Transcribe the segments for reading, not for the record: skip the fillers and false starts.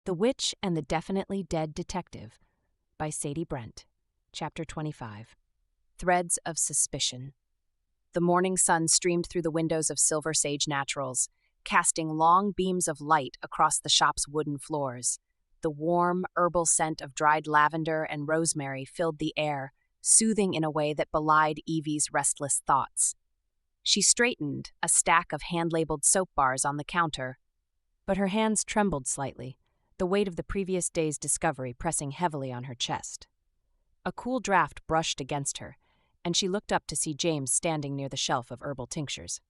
The Witch and the Definitely Dead Detective by Sadie Brent. Chapter 25. Threads of Suspicion. The morning sun streamed through the windows of Silver Sage Naturals, casting long beams of light across the shop's wooden floors. The warm, herbal scent of dried lavender and rosemary filled the air, soothing in a way that belied Evie's restless thoughts. She straightened a stack of hand-labeled soap bars on the counter, but her hands trembled slightly, the weight of the previous day's discovery pressing heavily on her chest. A cool draft brushed against her, and she looked up to see James standing near the shelf of herbal tinctures.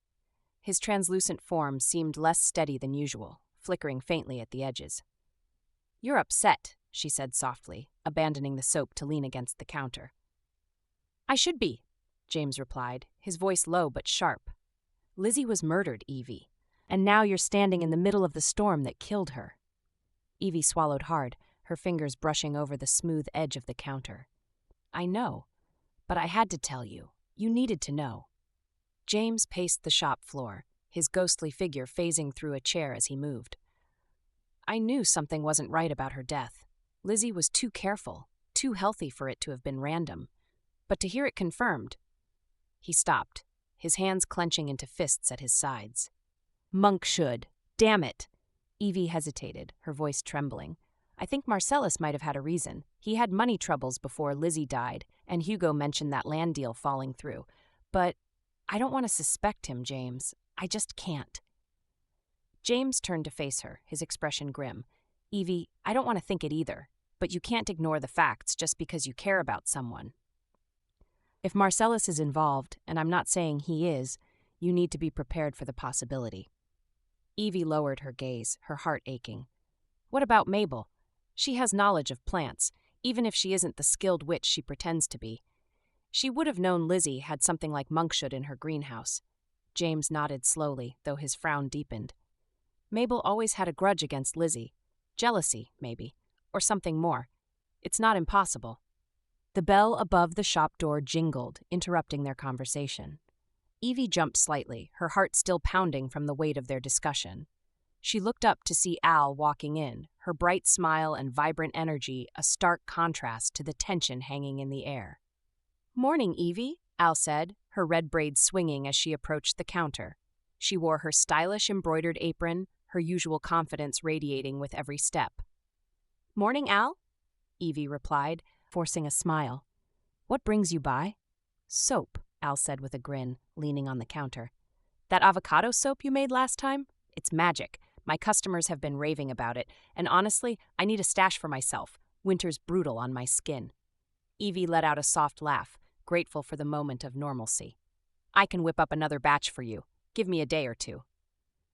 His translucent form seemed less steady than usual, flickering faintly at the edges. "You're upset," she said softly, abandoning the soap to lean against the counter. "I should be," James replied, his voice low but sharp. "Lizzie was murdered, Evie, and now you're standing in the middle of the storm that killed her." Evie swallowed hard, her fingers brushing over the smooth edge of the counter. "I know, but I had to tell you. You needed to know." James paced the shop floor, his ghostly figure phasing through a chair as he moved. "I knew something wasn't right about her death. Lizzie was too careful, too healthy for it to have been random. But to hear it confirmed..." He stopped, his hands clenching into fists at his sides. "Monk should. Damn it." Evie hesitated, her voice trembling. "I think Marcellus might have had a reason. He had money troubles before Lizzie died, and Hugo mentioned that land deal falling through. But I don't want to suspect him, James. I just can't." James turned to face her, his expression grim. "Evie, I don't want to think it either, but you can't ignore the facts just because you care about someone. If Marcellus is involved, and I'm not saying he is, you need to be prepared for the possibility." Evie lowered her gaze, her heart aching. "What about Mabel? She has knowledge of plants, even if she isn't the skilled witch she pretends to be. She would have known Lizzie had something like monkshood in her greenhouse." James nodded slowly, though his frown deepened. "Mabel always had a grudge against Lizzie. Jealousy, maybe, or something more. It's not impossible." The bell above the shop door jingled, interrupting their conversation. Evie jumped slightly, her heart still pounding from the weight of their discussion. She looked up to see Al walking in, her bright smile and vibrant energy a stark contrast to the tension hanging in the air. "Morning, Evie," Al said, her red braids swinging as she approached the counter. She wore her stylish embroidered apron, her usual confidence radiating with every step. "Morning, Al," Evie replied, forcing a smile. "What brings you by?" "Soap," Al said with a grin, leaning on the counter. "That avocado soap you made last time? It's magic. My customers have been raving about it, and honestly, I need a stash for myself. Winter's brutal on my skin." Evie let out a soft laugh, grateful for the moment of normalcy. "I can whip up another batch for you. Give me a day or two."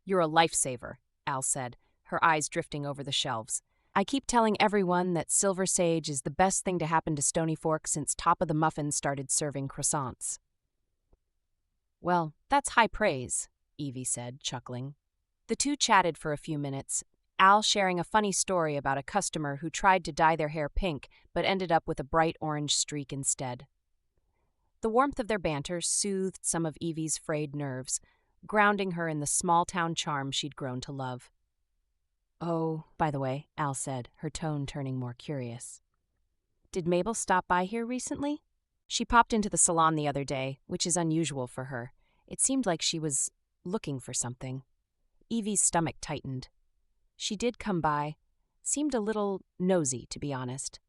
"You're a lifesaver," Al said, her eyes drifting over the shelves. "I keep telling everyone that Silver Sage is the best thing to happen to Stony Fork since Top of the Muffin started serving croissants." "Well, that's high praise," Evie said, chuckling. The two chatted for a few minutes, Al sharing a funny story about a customer who tried to dye their hair pink but ended up with a bright orange streak instead. The warmth of their banter soothed some of Evie's frayed nerves, grounding her in the small-town charm she'd grown to love. "Oh, by the way," Al said, her tone turning more curious. "Did Mabel stop by here recently? She popped into the salon the other day, which is unusual for her. It seemed like she was looking for something." Evie's stomach tightened. "She did come by. Seemed a little nosy, to be honest."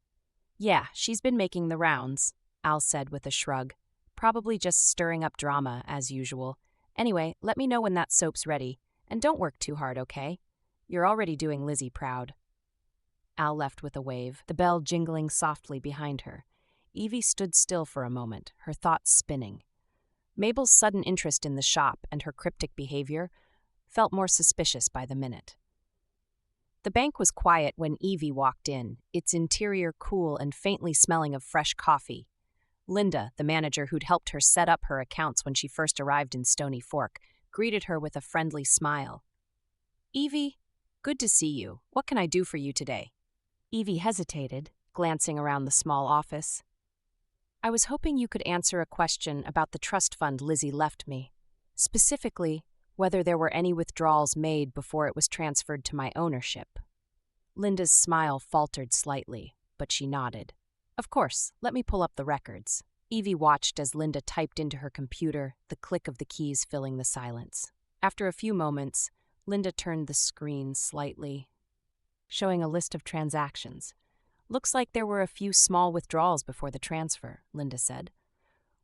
"Yeah, she's been making the rounds," Al said with a shrug. "Probably just stirring up drama, as usual. Anyway, let me know when that soap's ready. And don't work too hard, okay? You're already doing Lizzie proud." Al left with a wave, the bell jingling softly behind her. Evie stood still for a moment, her thoughts spinning. Mabel's sudden interest in the shop and her cryptic behavior felt more suspicious by the minute. The bank was quiet when Evie walked in, its interior cool and faintly smelling of fresh coffee. Linda, the manager who'd helped her set up her accounts when she first arrived in Stony Fork, greeted her with a friendly smile. "Evie, good to see you. What can I do for you today?" Evie hesitated, glancing around the small office. "I was hoping you could answer a question about the trust fund Lizzie left me. Specifically, whether there were any withdrawals made before it was transferred to my ownership." Linda's smile faltered slightly, but she nodded. Of course, let me pull up the records. Evie watched as Linda typed into her computer, the click of the keys filling the silence. After a few moments, Linda turned the screen slightly, showing a list of transactions. Looks like there were a few small withdrawals before the transfer, Linda said.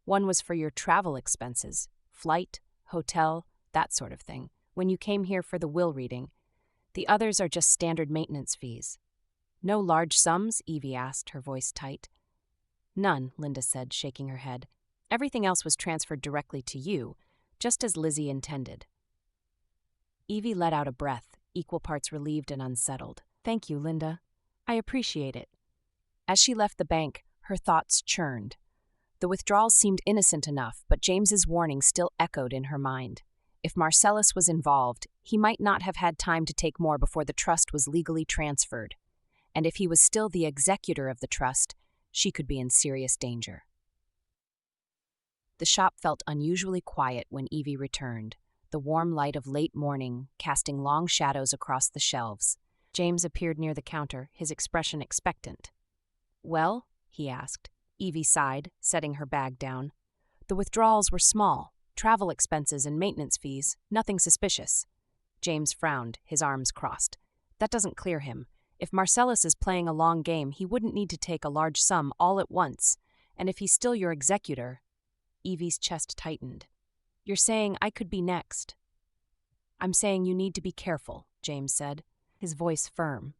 One was for your travel expenses, flight, hotel, that sort of thing, when you came here for the will reading. The others are just standard maintenance fees. No large sums? Evie asked, her voice tight. None, Linda said, shaking her head. Everything else was transferred directly to you, just as Lizzie intended. Evie let out a breath, equal parts relieved and unsettled. Thank you, Linda. I appreciate it. As she left the bank, her thoughts churned. The withdrawals seemed innocent enough, but James's warning still echoed in her mind. If Marcellus was involved, he might not have had time to take more before the trust was legally transferred. And if he was still the executor of the trust, she could be in serious danger. The shop felt unusually quiet when Evie returned, the warm light of late morning casting long shadows across the shelves. James appeared near the counter, his expression expectant. Well? He asked. Evie sighed, setting her bag down. The withdrawals were small, travel expenses and maintenance fees, nothing suspicious. James frowned, his arms crossed. That doesn't clear him. If Marcellus is playing a long game, he wouldn't need to take a large sum all at once. And if he's still your executor... Evie's chest tightened. You're saying I could be next. I'm saying you need to be careful, James said, his voice firm.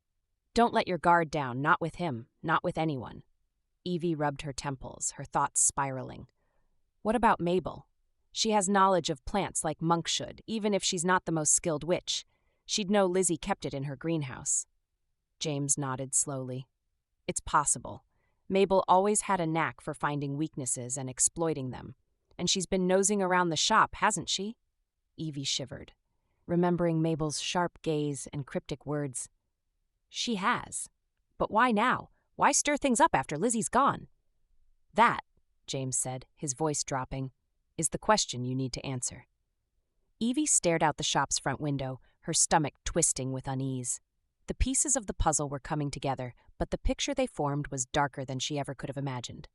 Don't let your guard down, not with him, not with anyone. Evie rubbed her temples, her thoughts spiraling. What about Mabel? She has knowledge of plants like Monk should, even if she's not the most skilled witch. She'd know Lizzie kept it in her greenhouse. James nodded slowly. It's possible. Mabel always had a knack for finding weaknesses and exploiting them. And she's been nosing around the shop, hasn't she? Evie shivered, remembering Mabel's sharp gaze and cryptic words. She has. But why now? Why stir things up after Lizzie's gone? That, James said, his voice dropping, is the question you need to answer. Evie stared out the shop's front window, her stomach twisting with unease. The pieces of the puzzle were coming together, but the picture they formed was darker than she ever could have imagined.